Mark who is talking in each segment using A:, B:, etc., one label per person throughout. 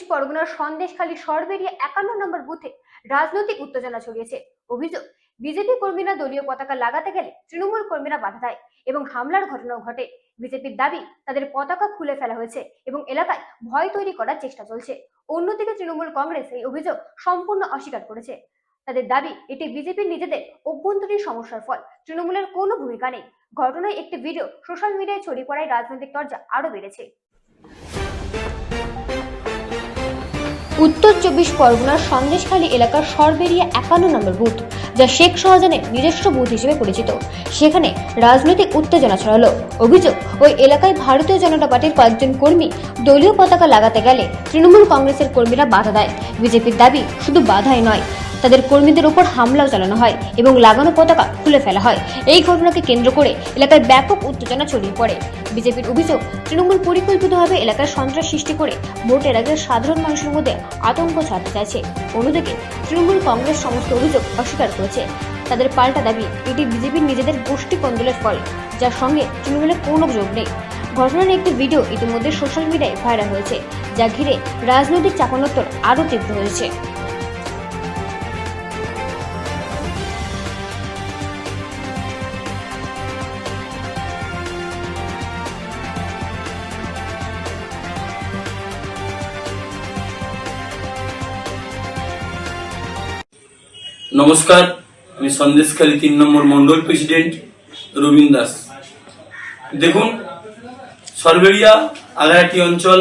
A: পরগনার সন্দেশখালী সরবেরিয়া 51 নম্বর বুথে রাজনৈতিক উত্তেজনা ছড়িয়েছে। অভিযোগ, বিজেপি কর্মীরা দলীয় পতাকা লাগাতে গেলে তৃণমূল কর্মীরা বাধা দেয় এবং হামলার ঘটনাও ঘটে। বিজেপির দাবি, তাদের পতাকা খুলে ফেলা হয়েছে এবং এলাকায় ভয় তৈরি করার চেষ্টা চলছে। অন্যদিকে তৃণমূল কংগ্রেস এই অভিযোগ সম্পূর্ণ অস্বীকার করেছে। তাদের দাবি, এটি বিজেপির নিজেদের অভ্যন্তরীণ সমস্যার ফল, তৃণমূলের কোনো ভূমিকা নেই। ঘটনায় একটি ভিডিও সোশ্যাল মিডিয়ায় ছড়িয়ে পড়ায় রাজনৈতিক চর্চা আরো বেড়েছে। উত্তর 24 পরগনার সন্দেশখালী এলাকার সরবেরিয়া 51 নম্বর বুথ, যা শেখ শাহজাহানের নিজস্ব বুথ হিসেবে পরিচিত, সেখানে রাজনৈতিক উত্তেজনা ছড়ালো। অভিযোগ, ওই এলাকায় ভারতীয় জনতা পার্টির কয়েকজন কর্মী দলীয় পতাকা লাগাতে গেলে তৃণমূল কংগ্রেসের কর্মীরা বাধা দেয়। বিজেপির দাবি, শুধু বাধাই নয়, তাদের কর্মীদের উপর হামলাও চালানো হয় এবং লাগানো পতাকা খুলে ফেলা হয়। এই ঘটনাকে কেন্দ্র করে এলাকায় ব্যাপক উত্তেজনা ছড়িয়ে পড়ে। বিজেপির অভিযোগ, তৃণমূল পরিকল্পিতভাবে এলাকায় সন্ত্রাস সৃষ্টি করে ভোটের আগে সাধারণ মানুষের মধ্যে আতঙ্ক ছড়াতে চাইছে। অন্যদিকে তৃণমূল কংগ্রেস সমস্ত অভিযোগ অস্বীকার করেছে। তাদের পাল্টা দাবি, এটি বিজেপির নিজেদের গোষ্ঠী কোন্দলের ফল, যার সঙ্গে তৃণমূলের কোনো যোগ নেই। ঘটনার একটি ভিডিও ইতিমধ্যে সোশ্যাল মিডিয়ায় ভাইরাল হয়েছে, যা ঘিরে রাজনৈতিক চাপানোত্তর আরও তীব্র হয়েছে।
B: নমস্কার, আমি সন্দেশখালী 3 নম্বর মন্ডল প্রেসিডেন্ট রবীন দাস। দেখুন, সরবেরিয়া আগারহাটি অঞ্চল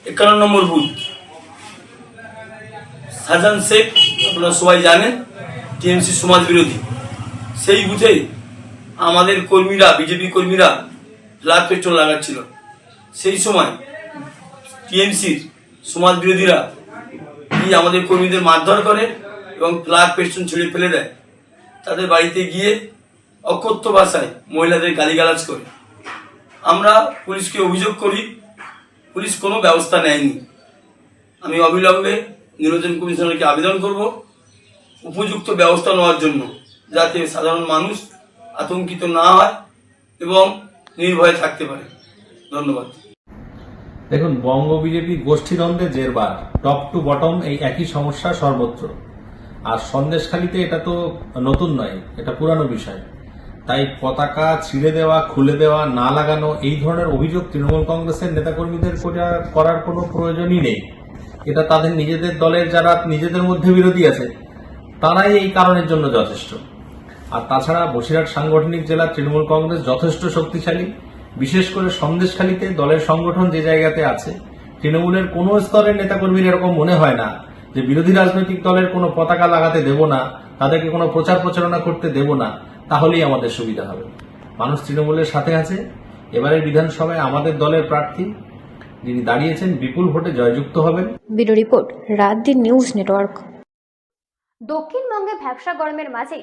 B: 51 নম্বর বুথ, শাহজাহান শেখ, আপনারা সবাই জানেন, টিএমসি সমাজ বিরোধী। সেই বুথে আমাদের কর্মীরা, বিজেপি কর্মীরা ফ্ল্যাগ পেট্রোল লাগাচ্ছিল। সেই সময় টিএমসির সমাজ বিরোধীরা আমাদের কর্মীদের মারধর করে এবং ফ্ল্যাগ পেস্টন ছুঁড়ে ফেলে দেয়। তাদের বাড়িতে গিয়ে অকথ্য ভাষায় মহিলাদের গালিগালাজ করে। আমরা পুলিশকে অভিযোগ করি, পুলিশ কোনো ব্যবস্থা নেয়নি। আমি অবিলম্বে নির্বাচন কমিশনারকে আবেদন করব উপযুক্ত ব্যবস্থা নেওয়ার জন্য, যাতে সাধারণ মানুষ আতঙ্কিত না হয় এবং নির্ভয়ে থাকতে পারে। ধন্যবাদ।
C: দেখুন, বঙ্গ বিজেপি গোষ্ঠীদ্বন্দ্বে জেরবার, টপ টু বটম এই একই সমস্যা সর্বত্র। আর সন্দেশখালীতে এটা তো নতুন নয়, এটা পুরানো বিষয়। তাই পতাকা ছিঁড়ে দেওয়া, খুলে দেওয়া, না লাগানো, এই ধরনের অভিযোগ তৃণমূল কংগ্রেসের নেতাকর্মীদের করার কোনো প্রয়োজনই নেই। এটা তাদের নিজেদের দলের যারা নিজেদের মধ্যে বিরোধী আছে, তারাই এই কারণের জন্য যথেষ্ট। আর তাছাড়া বসিরহাট সাংগঠনিক জেলার তৃণমূল কংগ্রেস যথেষ্ট শক্তিশালী। বিশেষ করে সন্দেশখালীতে দলের সংগঠন যে জায়গাতে আছে, তৃণমূলের কোনো স্তরের নেতাকর্মীর এরকম মনে হয় না যে বিরোধী রাজনৈতিক দলের কোনো পতাকা লাগাতে দেব না, তাদেরকে কোনো প্রচার প্রচারণা করতে দেব না, তাহলেই আমাদের সুবিধা হবে। মানুষ তৃণমূলের সাথে আছে। এবারের বিধানসভায় আমাদের দলের প্রার্থী যিনি দাঁড়িয়েছেন বিপুল ভোটে জয়যুক্ত হবেন।
A: ব্যুরো রিপোর্ট, রাত দিন নিউজ নেটওয়ার্ক। দক্ষিণবঙ্গে ভ্যাপসা গরমের মাঝে